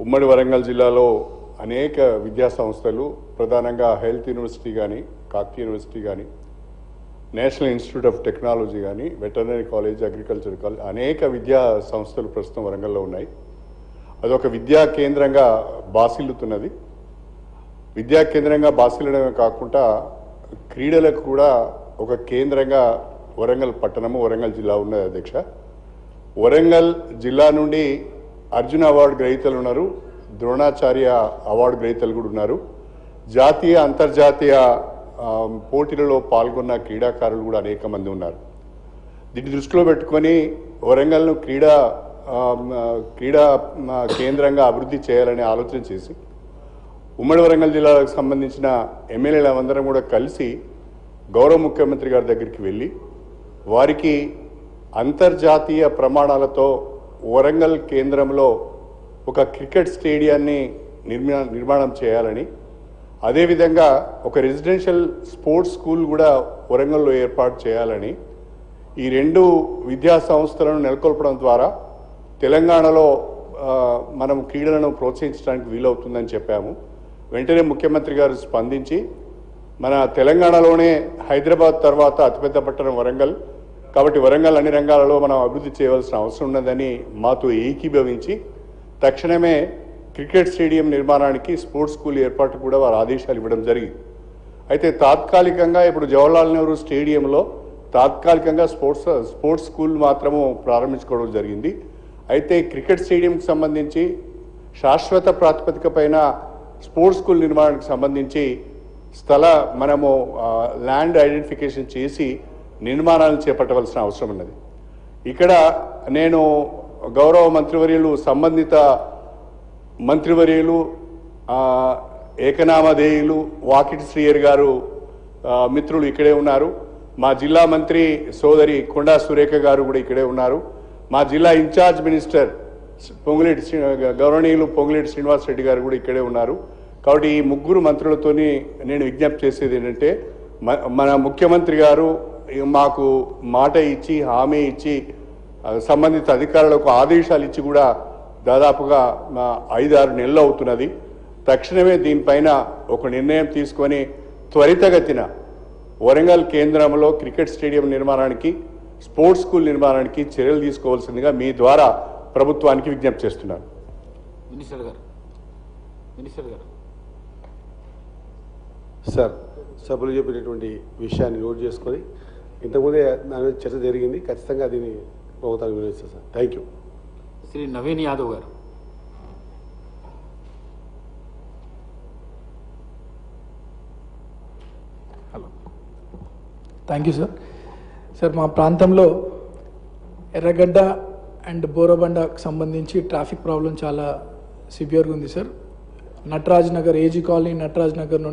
ఉమ్మడి వరంగల్ జిల్లాలో అనేక విద్యా సంస్థలు ప్రధానంగా హెల్త్ యూనివర్సిటీ కానీ కాకతీయ యూనివర్సిటీ కానీ నేషనల్ ఇన్స్టిట్యూట్ ఆఫ్ టెక్నాలజీ కానీ వెటర్నరీ కాలేజ్ అగ్రికల్చర్ కాలేజ్ అనేక విద్యా సంస్థలు ప్రస్తుతం వరంగల్లో ఉన్నాయి. అదొక విద్యా కేంద్రంగా బాసిల్లుతున్నది. విద్యా కేంద్రంగా బాసిల్లడమే కాకుండా క్రీడలకు కూడా ఒక కేంద్రంగా వరంగల్ పట్టణము వరంగల్ జిల్లా ఉన్నది. అధ్యక్ష, వరంగల్ జిల్లా నుండి అర్జున అవార్డు గ్రహీతలు ఉన్నారు, ద్రోణాచార్య అవార్డు గ్రహీతలు కూడా ఉన్నారు. జాతీయ అంతర్జాతీయ పోటీలలో పాల్గొన్న క్రీడాకారులు కూడా అనేక మంది ఉన్నారు. దీన్ని దృష్టిలో పెట్టుకొని వరంగల్ను క్రీడా కేంద్రంగా అభివృద్ధి చేయాలని ఆలోచన చేసి ఉమ్మడి వరంగల్ జిల్లాకు సంబంధించిన ఎమ్మెల్యేలందరం కూడా కలిసి గౌరవ ముఖ్యమంత్రి గారి దగ్గరికి వెళ్ళి వారికి అంతర్జాతీయ ప్రమాణాలతో వరంగల్ కేంద్రంలో ఒక క్రికెట్ స్టేడియాన్ని నిర్మాణం చేయాలని, అదేవిధంగా ఒక రెసిడెన్షియల్ స్పోర్ట్స్ స్కూల్ కూడా వరంగల్లో ఏర్పాటు చేయాలని ఈ రెండు విద్యా సంస్థలను నెలకొల్పడం ద్వారా తెలంగాణలో మనం క్రీడలను ప్రోత్సహించడానికి వీలవుతుందని చెప్పాము. వెంటనే ముఖ్యమంత్రి గారు స్పందించి మన తెలంగాణలోనే హైదరాబాద్ తర్వాత అతిపెద్ద పట్టణం వరంగల్ కాబట్టి వరంగల్ అన్ని రంగాలలో మనం అభివృద్ధి చేయవలసిన అవసరం ఉన్నదని మాతో ఏకీభవించి తక్షణమే క్రికెట్ స్టేడియం నిర్మాణానికి స్పోర్ట్స్ స్కూల్ ఏర్పాటు కూడా వారు ఆదేశాలు ఇవ్వడం జరిగింది. అయితే తాత్కాలికంగా ఇప్పుడు జవహర్లాల్ నెహ్రూ స్టేడియంలో తాత్కాలికంగా స్పోర్ట్స్ స్కూల్ మాత్రము ప్రారంభించుకోవడం జరిగింది. అయితే క్రికెట్ స్టేడియంకి సంబంధించి శాశ్వత ప్రాతిపదిక పైన స్పోర్ట్స్ స్కూల్ నిర్మాణానికి సంబంధించి మనము ల్యాండ్ ఐడెంటిఫికేషన్ చేసి నిర్మాణాలను చేపట్టవలసిన అవసరం ఉన్నది. ఇక్కడ నేను గౌరవ మంత్రివర్యులు సంబంధిత మంత్రివర్యులు ఏకనామధేయులు వాకిటి శ్రీయర్ గారు మిత్రులు ఇక్కడే ఉన్నారు. మా జిల్లా మంత్రి సోదరి కొండా సురేఖ గారు కూడా ఇక్కడే ఉన్నారు. మా జిల్లా ఇన్ఛార్జ్ మినిస్టర్ గౌరవనీయులు పొంగులేటి శ్రీనివాస్ రెడ్డి గారు కూడా ఇక్కడే ఉన్నారు. కాబట్టి ఈ ముగ్గురు మంత్రులతోని నేను విజ్ఞప్తి చేసేది ఏంటంటే మన ముఖ్యమంత్రి గారు మాకు మాట ఇచ్చి హామీ ఇచ్చి సంబంధిత అధికారులకు ఆదేశాలు ఇచ్చి కూడా దాదాపుగా 5-6 నెలలు అవుతున్నది. తక్షణమే దీనిపైన ఒక నిర్ణయం తీసుకొని త్వరితగతిన వరంగల్ కేంద్రంలో క్రికెట్ స్టేడియం నిర్మాణానికి స్పోర్ట్స్ స్కూల్ నిర్మాణానికి చర్యలు తీసుకోవాల్సిందిగా మీ ద్వారా ప్రభుత్వానికి విజ్ఞప్తి చేస్తున్నాను. మినిస్టర్ గారు సార్, సభలు చెప్పినటువంటి విషయాన్ని నోట్ చేసుకొని ఇంతకుముందే దాని మీద చర్చ జరిగింది. ఖచ్చితంగా దీన్ని ప్రభుత్వానికి వినియోగిస్తాం sir. Thank you. Shri Naveen Yadav గారు. Hello, thank you sir. Sir, మా ప్రాంతంలో ఎర్రగడ్డ అండ్ బోరబండకు సంబంధించి ట్రాఫిక్ ప్రాబ్లం చాలా సివియర్గా ఉంది sir. Nataraj Nagar AG colony Nataraj Nagar నుండి